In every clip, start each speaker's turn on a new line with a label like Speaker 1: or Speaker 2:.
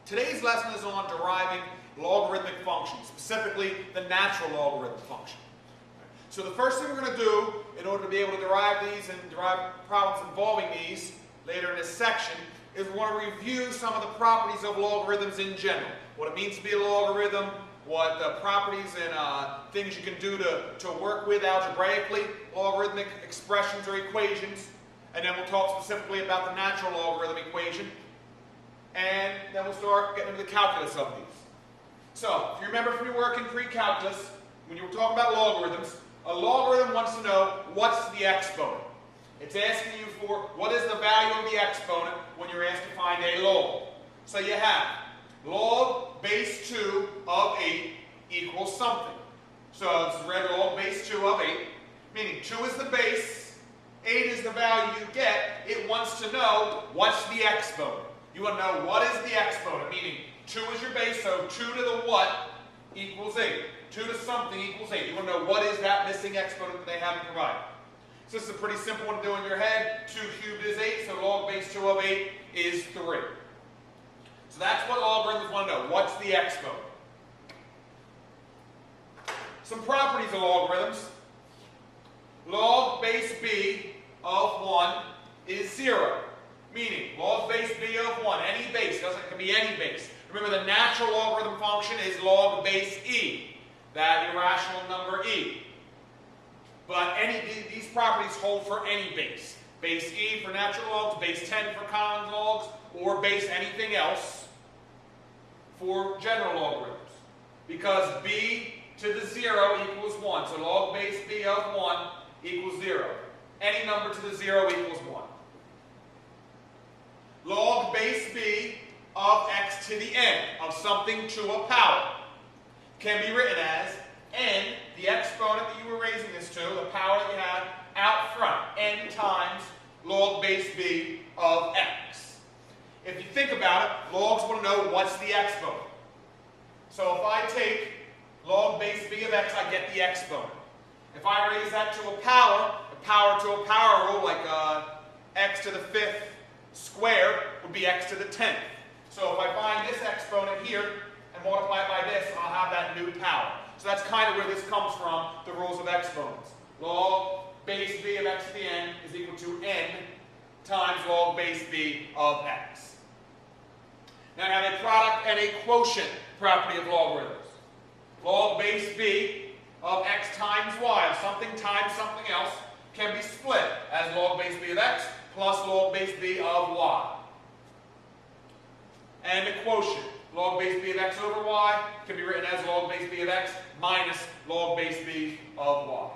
Speaker 1: Today's lesson is on deriving logarithmic functions, specifically the natural logarithm function. So the first thing we're going to do in order to be able to derive these and derive problems involving these later in this section is we want to review some of the properties of logarithms in general. What it means to be a logarithm, what the properties and things you can do to work with algebraically, logarithmic expressions or equations, and then we'll talk specifically about the natural logarithm equation, and then we'll start getting into the calculus of these. So, if you remember from your work in pre-calculus, when you were talking about logarithms, a logarithm wants to know what's the exponent. It's asking you for what is the value of the exponent when you're asked to find a log. So you have log base 2 of 8 equals something. So it's read log base 2 of 8, meaning 2 is the base, 8 is the value you get. It wants to know what's the exponent. You want to know what is the exponent, meaning 2 is your base, so 2 to the what equals 8. 2 to something equals 8. You want to know what is that missing exponent that they haven't provided. So this is a pretty simple one to do in your head. 2 cubed is 8, so log base 2 of 8 is 3. So that's what logarithms want to know. What's the exponent? Some properties of logarithms. Log base b of 1 is 0. Meaning, log base b of 1, any base, it can be any base. Remember, the natural logarithm function is log base e, that irrational number e. But these properties hold for any base. Base e for natural logs, base 10 for common logs, or base anything else for general logarithms. Because b to the 0 equals 1. So log base b of 1 equals 0. Any number to the 0 equals 1. Log base b of x to the n, of something to a power, can be written as n, the exponent that you were raising this to, the power that you have out front, n times log base b of x. If you think about it, logs want to know what's the exponent. So if I take log base b of x, I get the exponent. If I raise that to a power to a power rule, like x to the 5th squared would be x to the 10th. So if I find this exponent here and multiply it by this, I'll have that new power. So that's kind of where this comes from, the rules of exponents. Log base b of x to the n is equal to n times log base b of x. Now I have a product and a quotient property of logarithms. Log base b of x times y, of something times something else, can be split as log base b of x plus log base b of y. And the quotient, log base b of x over y, can be written as log base b of x minus log base b of y.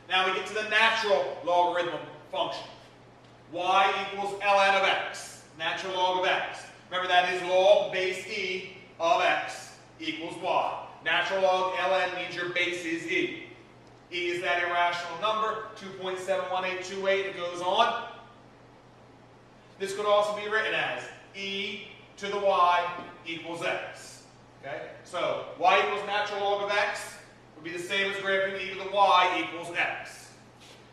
Speaker 1: Now we get to the natural logarithm function. Y equals ln of x, natural log of x. Remember, that is log base e of x equals y. Natural log ln means your base is e. E is that irrational number, 2.71828, it goes on. This could also be written as e to the y equals x. Okay? So y equals natural log of x would be the same as graphing e to the y equals x,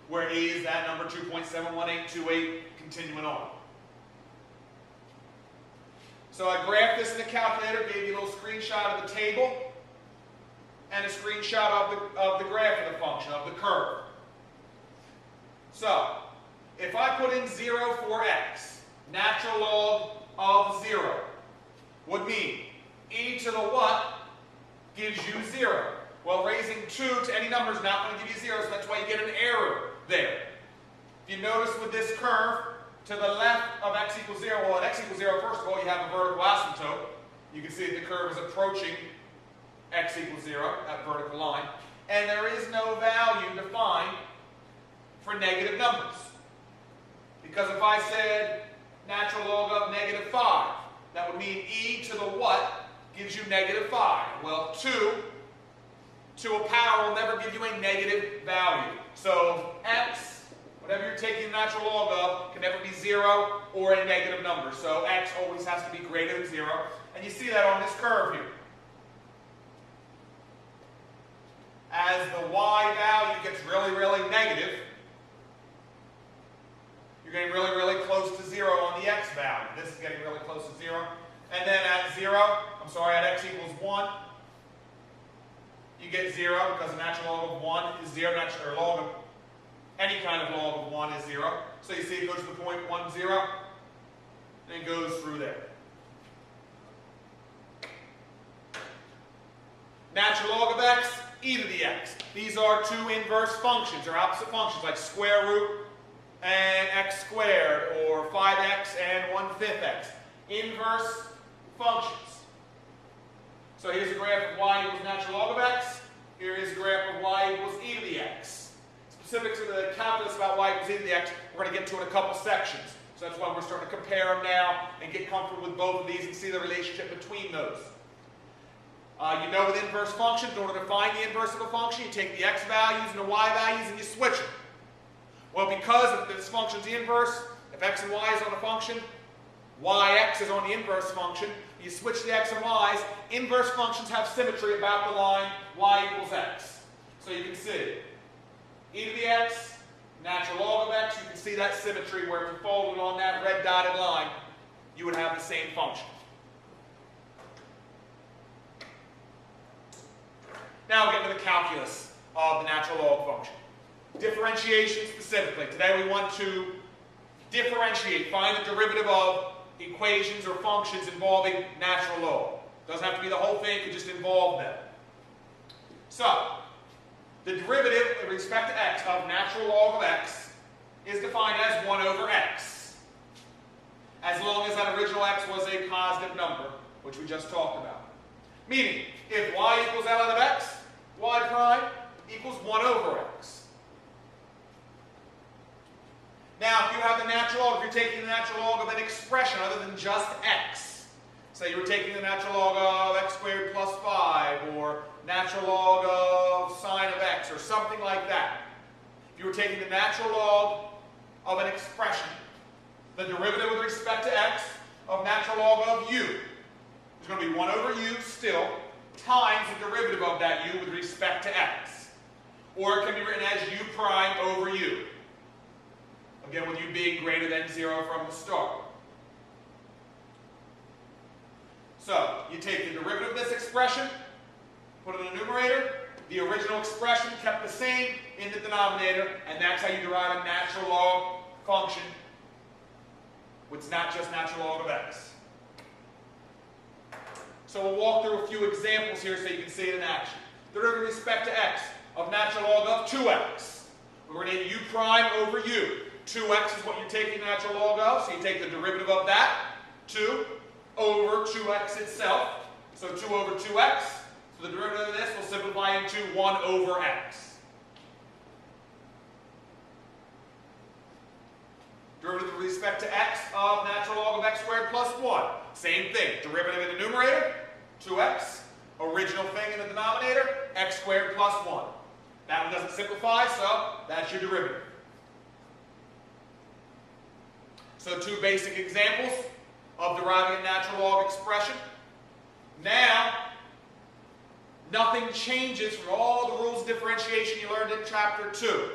Speaker 1: where e is that number 2.71828 continuing on. So I graphed this in the calculator, gave you a little screenshot of the table and a screenshot of the graph of the function, of the curve. So, if I put in 0 for x, natural log of 0 would mean e to the what gives you 0. Well, raising 2 to any number is not going to give you 0, so that's why you get an error there. If you notice with this curve, to the left of x equals 0, well, at x equals 0, first of all, you have a vertical asymptote. You can see that the curve is approaching x equals 0, that vertical line. And there is no value defined for negative numbers. Because if I said natural log of -5, that would mean e to the what gives you -5. Well, 2 to a power will never give you a negative value. So x, whatever you're taking the natural log of, can never be 0 or a negative number. So x always has to be greater than 0. And you see that on this curve here. As the y value gets really, really negative, you're getting really, really close to 0 on the x value. This is getting really close to 0. And then at at x equals 1, you get 0 because the natural log of 1 is 0, or log of any kind of log of 1 is 0. So you see it goes to the point 1, 0, and it goes through there. Natural log of x, e to the x. These are two inverse functions, or opposite functions, like square root and x squared, or 5x and 1/5 x. Inverse functions. So here's a graph of y equals natural log of x. Here is a graph of y equals e to the x. Specific to the calculus about y equals e to the x, we're going to get to in a couple sections. So that's why we're starting to compare them now and get comfortable with both of these and see the relationship between those. You know with inverse functions, in order to find the inverse of a function, you take the x values and the y values and you switch them. Well, because if this function's the inverse, if x and y is on a function, yx is on the inverse function, you switch the x and y's, inverse functions have symmetry about the line y equals x. So you can see e to the x, natural log of x, you can see that symmetry where if you folded on that red dotted line, you would have the same function. Now we'll get to the calculus of the natural log function. Differentiation specifically. Today we want to differentiate, find the derivative of equations or functions involving natural log. Doesn't have to be the whole thing, it could just involve them. So, the derivative with respect to x of natural log of x is defined as 1 over x, as long as that original x was a positive number, which we just talked about. Meaning, if y equals L out of x, y prime equals 1 over x. Now, if you have the natural log, if you're taking the natural log of an expression other than just x, say you were taking the natural log of x squared plus 5, or natural log of sine of x, or something like that. If you were taking the natural log of an expression, the derivative with respect to x of natural log of u is going to be 1 over u still, times the derivative of that u with respect to x. Or it can be written as u prime over u. Again, with u being greater than 0 from the start. So, you take the derivative of this expression, put it in the numerator, the original expression kept the same in the denominator, and that's how you derive a natural log function, which is not just natural log of x. So we'll walk through a few examples here so you can see it in action. The derivative with respect to x of natural log of 2x. We're going to get u prime over u. 2x is what you're taking the natural log of, so you take the derivative of that, 2 over 2x itself, so 2 over 2x. So the derivative of this will simplify into 1 over x. Derivative with respect to x of natural log of x squared plus 1. Same thing, derivative in the numerator, 2x, original thing in the denominator, x squared plus 1. That one doesn't simplify, so that's your derivative. So two basic examples of deriving a natural log expression. Now, nothing changes from all the rules of differentiation you learned in chapter 2.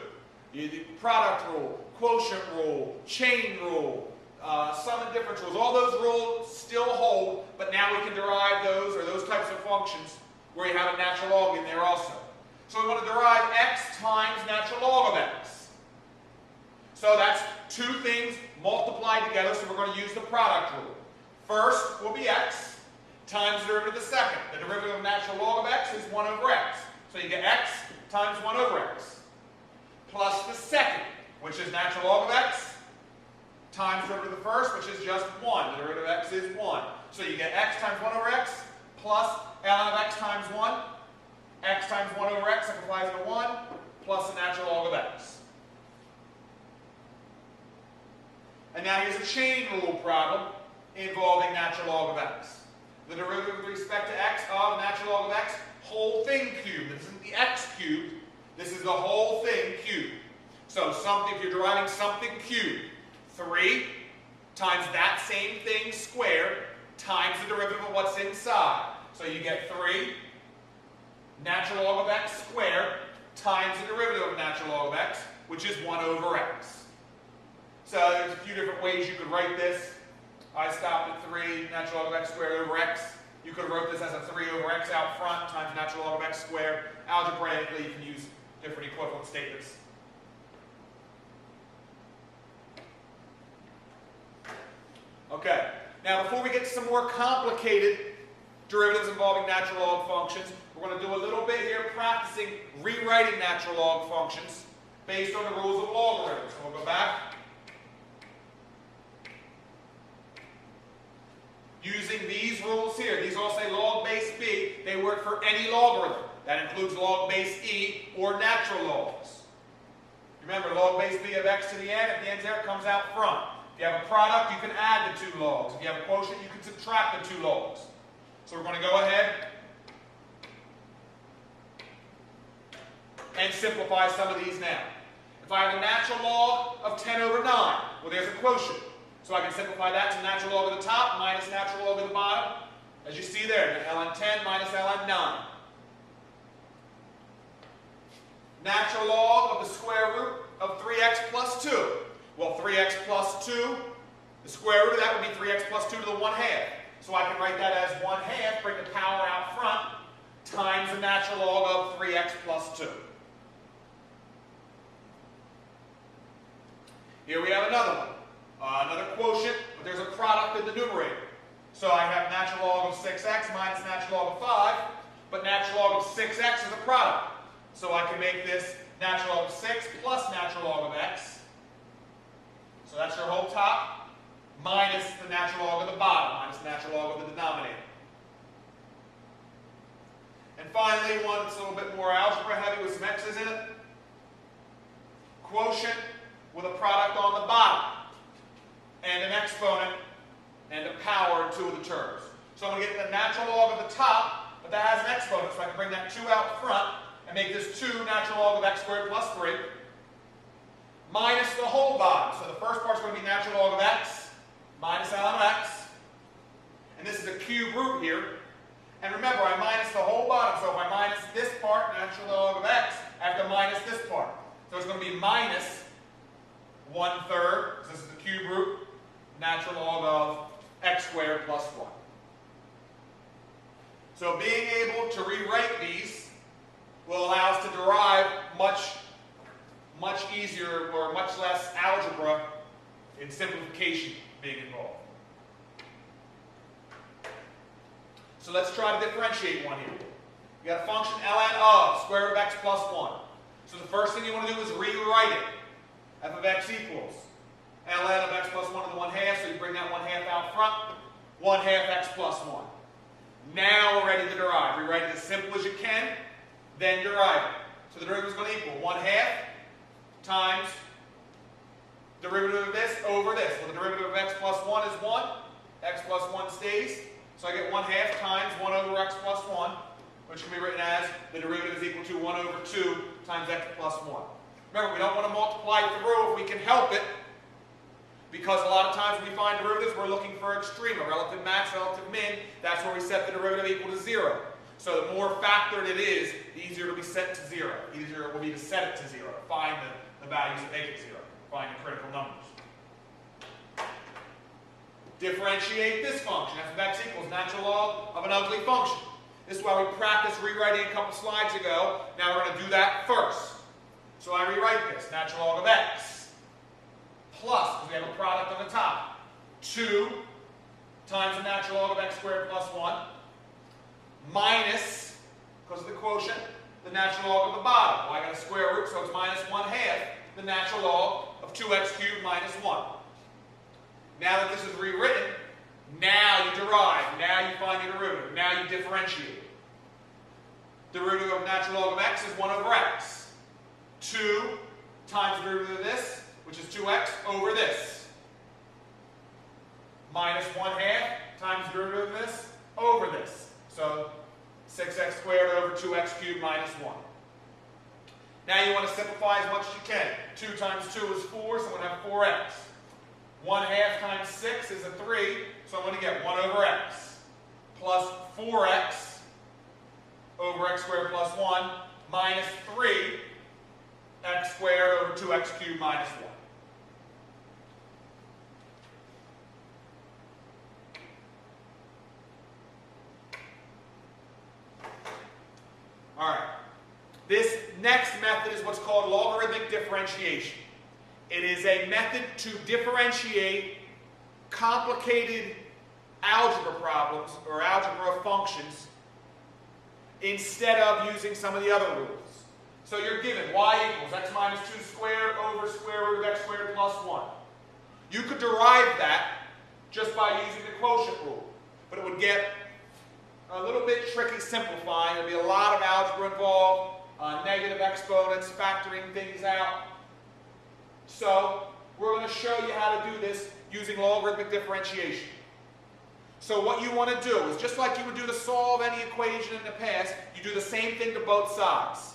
Speaker 1: The product rule, quotient rule, chain rule, sum and difference rules. All those rules still hold, but now we can derive those, or those types of functions, where you have a natural log in there also. So we want to derive x times natural log of x. So that's two things multiplied together, so we're going to use the product rule. First will be x times the derivative of the second. The derivative of natural log of x is 1 over x. So you get x times 1 over x. Plus the second, which is natural log of x, times the derivative of the first, which is just 1. The derivative of x is 1. So you get x times 1 over x, plus ln of x times 1. X times 1 over x simplifies into 1, plus the natural log of x. And now here's a chain rule problem involving natural log of x. The derivative with respect to x of natural log of x, whole thing cubed. This isn't the x cubed. This is the whole thing cubed. So something, if you're deriving something cubed, 3 times that same thing squared times the derivative of what's inside. So you get 3 natural log of x squared times the derivative of natural log of x, which is 1 over x. So few different ways you could write this. I stopped at 3 natural log of x squared over x. You could have wrote this as a 3 over x out front times natural log of x squared. Algebraically, you can use different equivalent statements. Okay, now before we get to some more complicated derivatives involving natural log functions, we're going to do a little bit here practicing rewriting natural log functions based on the rules of logarithms. So we'll go back. Using these rules here, these all say log base b, they work for any logarithm. That includes log base e or natural logs. Remember, log base b of x to the n, if the n's there, it comes out front. If you have a product, you can add the two logs. If you have a quotient, you can subtract the two logs. So we're going to go ahead and simplify some of these now. If I have a natural log of 10 over 9, well, there's a quotient. So I can simplify that to natural log of the top minus natural log of the bottom. As you see there, ln 10 minus ln 9. Natural log of the square root of 3x plus 2. Well, 3x plus 2, the square root of that would be 3x plus 2 to the 1/2. So I can write that as 1/2, bring the power out front, times the natural log of 3x plus 2. Here we have another one. Another quotient, but there's a product in the numerator. So I have natural log of 6x minus natural log of 5, but natural log of 6x is a product. So I can make this natural log of 6 plus natural log of x. So that's your whole top, minus the natural log of the bottom, minus the natural log of the denominator. And finally, one that's a little bit more algebra heavy with some x's in it. Quotient with a product on the bottom, and an exponent, and a power in two of the terms. So I'm going to get the natural log of the top, but that has an exponent, so I can bring that 2 out front and make this 2 natural log of x squared plus 3, minus the whole bottom. So the first part's going to be natural log of x minus ln of x, and this is a cube root here. And remember, I minus the whole bottom, so if I minus this part, natural log of x, I have to minus this part. So it's going to be minus 1/3, this is the cube root, natural log of x squared plus 1. So being able to rewrite these will allow us to derive much easier or much less algebra in simplification being involved. So let's try to differentiate one here. You got a function ln of square root of x plus 1. So the first thing you want to do is rewrite it. F of x equals ln of x plus 1 to the 1/2, so you bring that 1/2 out front, 1/2 x plus 1. Now we're ready to derive. Rewrite it as simple as you can, then derive it. So the derivative is going to equal 1/2 times derivative of this over this. Well, the derivative of x plus 1 is 1. X plus 1 stays. So I get 1/2 times 1 over x plus 1, which can be written as the derivative is equal to 1 over 2 times x plus 1. Remember, we don't want to multiply through if we can help it, because a lot of times when we find derivatives, we're looking for extrema, relative max, relative min. That's where we set the derivative equal to 0. So the more factored it is, the easier it will be set to 0. The easier it will be to set it to 0. Find the values that make it 0. Find the critical numbers. Differentiate this function. F of x equals natural log of an ugly function. This is why we practiced rewriting a couple slides ago. Now we're going to do that first. So I rewrite this, natural log of x, plus, because we have a product on the top, 2 times the natural log of x squared plus 1, minus, because of the quotient, the natural log of the bottom. Well, I got a square root, so it's minus 1/2, the natural log of 2x cubed minus 1. Now that this is rewritten, now you derive, now you find your derivative, now you differentiate. Derivative of natural log of x is 1 over x. 2 times the derivative of this, which is 2x, over this. Minus 1/2 times the derivative of this, over this. So 6x squared over 2x cubed minus 1. Now you want to simplify as much as you can. 2 times 2 is 4, so I'm going to have 4x. 1/2 times 6 is a 3, so I'm going to get 1 over x. Plus 4x over x squared plus 1 minus 3 x squared over 2x cubed minus 1. next method is what's called logarithmic differentiation. It is a method to differentiate complicated algebra problems or algebra functions instead of using some of the other rules. So you're given y equals x minus 2 squared over square root of x squared plus 1. You could derive that just by using the quotient rule, but it would get a little bit tricky simplifying. There would be a lot of algebra involved, negative exponents, factoring things out. So we're going to show you how to do this using logarithmic differentiation. So what you want to do is, just like you would do to solve any equation in the past, you do the same thing to both sides.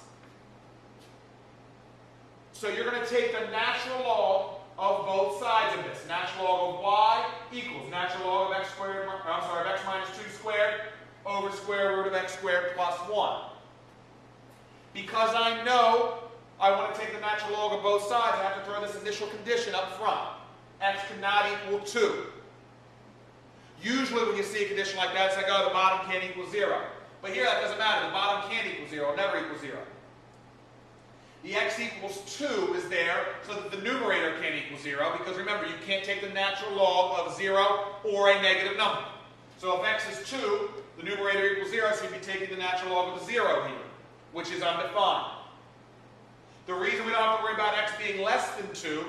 Speaker 1: So you're going to take the natural log of both sides of this. Natural log of y equals natural log of x squared, of x minus 2 squared over square root of x squared plus 1. Because I know I want to take the natural log of both sides, I have to throw this initial condition up front. X cannot equal 2. Usually when you see a condition like that, it's like, oh, the bottom can't equal 0. But here that doesn't matter. The bottom can't equal 0. It'll never equal 0. The x equals 2 is there so that the numerator can't equal 0, because remember, you can't take the natural log of 0 or a negative number. So if x is 2, the numerator equals 0, so you'd be taking the natural log of the 0 here, which is undefined. The reason we don't have to worry about x being less than 2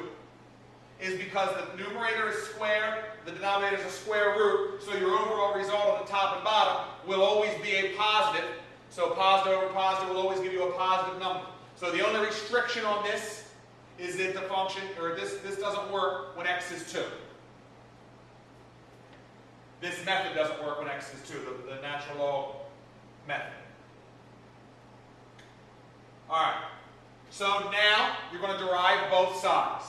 Speaker 1: is because the numerator is square, the denominator is a square root, so your overall result on the top and bottom will always be a positive. So positive over positive will always give you a positive number. So the only restriction on this is that the function, or this doesn't work when x is 2. This method doesn't work when x is 2, the natural log method. All right. So now you're going to derive both sides.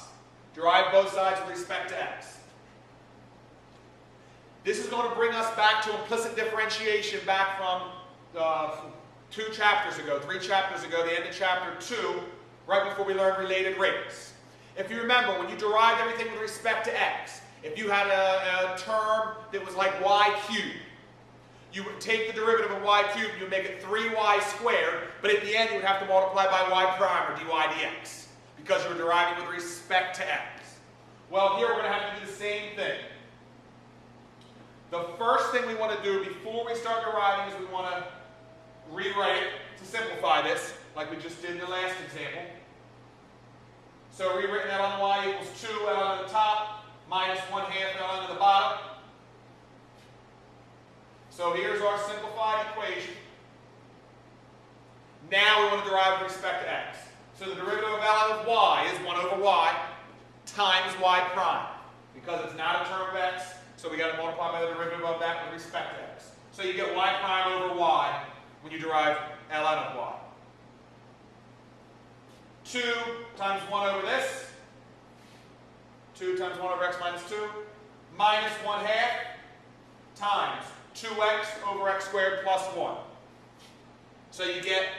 Speaker 1: Derive both sides with respect to x. This is going to bring us back to implicit differentiation back from 3 chapters ago, the end of chapter 2, right before we learned related rates. If you remember, when you derived everything with respect to x, if you had a term that was like y cubed, you would take the derivative of y cubed, you would make it 3y squared, but at the end you would have to multiply by y prime or dy dx, because you're deriving with respect to x. Well, here we're going to have to do the same thing. The first thing we want to do before we start deriving is we want to rewrite it to simplify this, like we just did in the last example. So rewritten ln y equals 2 ln on the top minus 1/2 ln on the bottom. So here's our simplified equation. Now we want to derive with respect to x. So the derivative of ln of y is 1 over y times y prime. Because it's not a term of x, so we got to multiply by the derivative of that with respect to x. So you get y prime over y when you derive ln of y. 2 times 1 over this. 2 times 1 over x minus 2. Minus 1/2 times 2x over x squared plus 1. So you get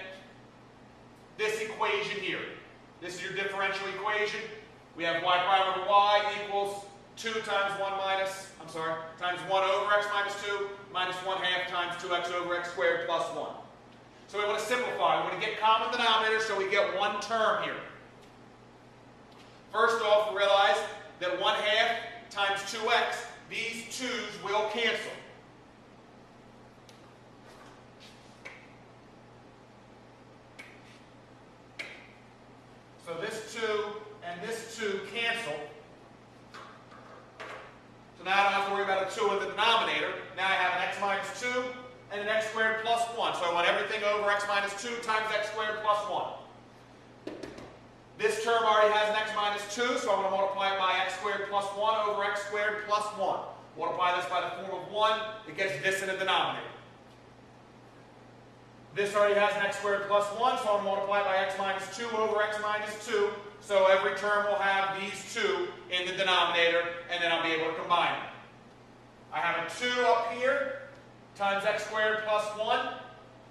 Speaker 1: this equation here. This is your differential equation. We have y prime over y equals 2 times 1 times 1 over x minus 2 minus 1/2 times 2x over x squared plus 1. So we want to simplify. We want to get common denominator so we get one term here. First off, realize that 1/2 times 2x, these 2's will cancel. So this 2 and this 2 cancel. So now I don't have to worry about a 2 in the denominator. Now I have an x minus 2 and an x squared plus 1. So I want everything over x minus 2 times x squared plus 1. This term already has an x minus 2, so I'm going to multiply it by x squared plus 1 over x squared plus 1. Multiply this by the form of 1, it gets this in the denominator. This already has an x squared plus 1, so I'll multiply it by x minus 2 over x minus 2. So every term will have these 2 in the denominator, and then I'll be able to combine them. I have a 2 up here times x squared plus 1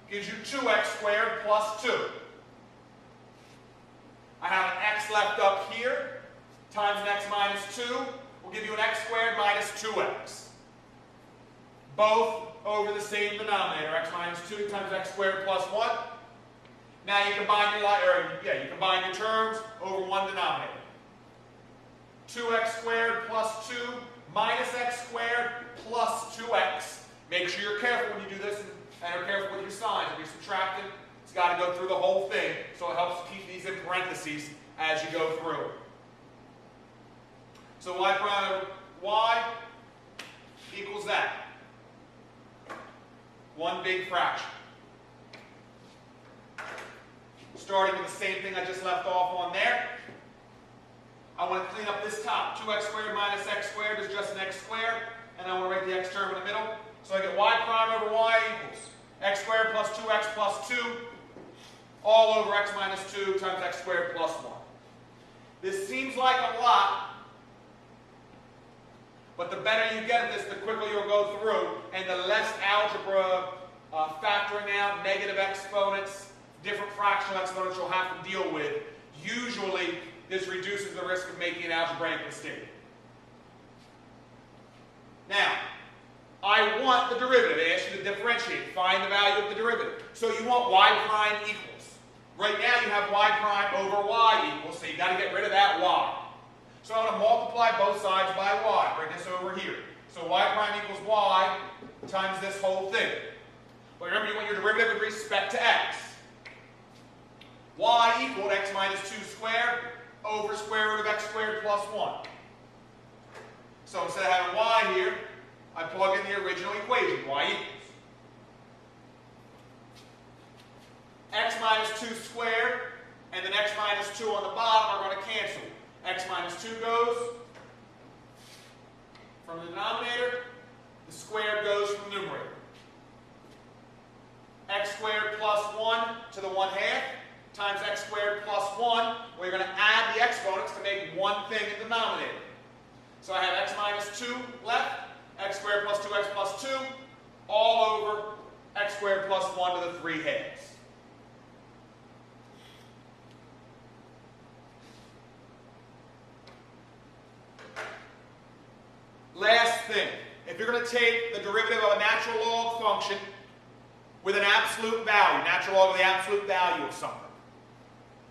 Speaker 1: gives you 2x squared plus 2. I have an x left up here times an x minus 2 will give you an x squared minus 2x. Both over the same denominator, x minus 2 times x squared plus 1. Now you combine you combine your terms over one denominator. 2x squared plus 2 minus x squared plus 2x. Make sure you're careful when you do this and are careful with your signs. If you're subtracting, it's got to go through the whole thing, so it helps to keep these in parentheses as you go through. So y prime over y equals that. One big fraction. Starting with the same thing I just left off on there. I want to clean up this top. 2x squared minus x squared is just an x squared, and I want to write the x term in the middle. So I get y prime over y equals x squared plus 2x plus 2 all over x minus 2 times x squared plus 1. This seems like a lot, but the better you get at this, the quicker you'll go through, and the less algebra factoring out negative exponents, different fractional exponents you'll have to deal with. Usually, this reduces the risk of making an algebraic mistake. Now, I want the derivative. It asks you to differentiate, find the value of the derivative. So you want y prime equals. Right now you have y prime over y equals, so you've got to get rid of that y. So I'm going to multiply both sides by y. Bring this over here. So y prime equals y times this whole thing. But remember, you want your derivative with respect to x. Y equaled x minus 2 squared over square root of x squared plus 1. So instead of having y here, I plug in the original equation, y equals x minus 2 squared, and then x minus 2 on the bottom are going to cancel. X minus 2 goes from the denominator, the squared goes from the numerator. X squared plus 1 to the 1/2 times x squared plus 1, where you're going to add the exponents to make one thing in the denominator. So I have x minus 2 left, x squared plus 2x plus 2, all over x squared plus 1 to the 3/2. Last thing, if you're going to take the derivative of a natural log function with an absolute value, natural log of the absolute value of something.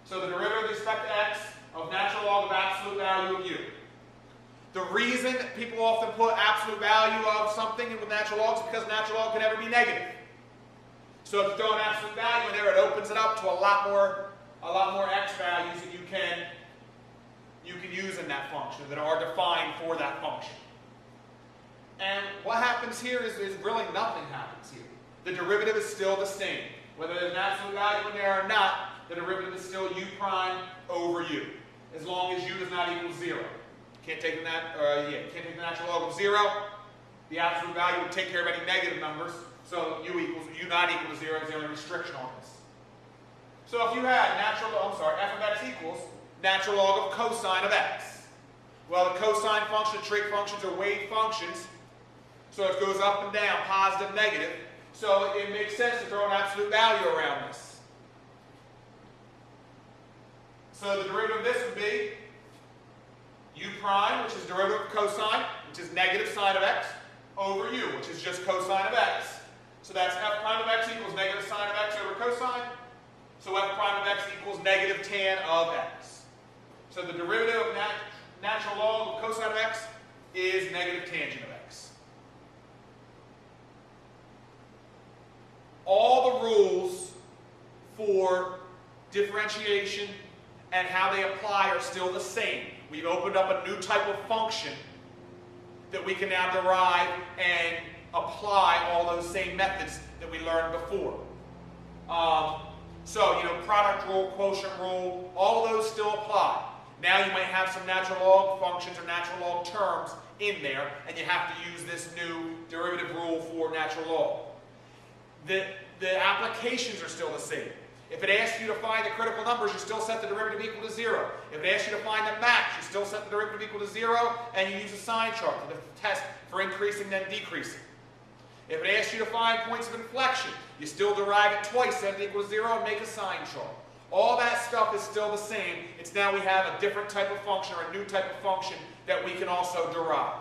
Speaker 1: So the derivative with respect to x of natural log of absolute value of u. The reason people often put absolute value of something with natural logs is because natural log can never be negative. So if you throw an absolute value in there, it opens it up to a lot more x values that you can use in that function that are defined for that function. And what happens here is really nothing happens here. The derivative is still the same. Whether there's an absolute value in there or not, the derivative is still u prime over u, as long as u does not equal 0. Can't take the natural log of 0. The absolute value would take care of any negative numbers, so u not equal to 0 is the only restriction on this. So if you had f of x equals natural log of cosine of x. Well, the cosine function, trig functions are wave functions, so it goes up and down, positive, negative. So it makes sense to throw an absolute value around this. So the derivative of this would be u prime, which is derivative of cosine, which is negative sine of x, over u, which is just cosine of x. So that's f prime of x equals negative sine of x over cosine. So f prime of x equals negative tan of x. So the derivative of natural log of cosine of x is negative tangent of x. All the rules for differentiation and how they apply are still the same. We've opened up a new type of function that we can now derive and apply all those same methods that we learned before. Product rule, quotient rule, all of those still apply. Now you might have some natural log functions or natural log terms in there, and you have to use this new derivative rule for natural log. The applications are still the same. If it asks you to find the critical numbers, you still set the derivative equal to 0. If it asks you to find the max, you still set the derivative equal to 0, and you use a sign chart for the test for increasing then decreasing. If it asks you to find points of inflection, you still derive it twice, set it equal to 0, and make a sign chart. All that stuff is still the same. It's now we have a different type of function or a new type of function that we can also derive.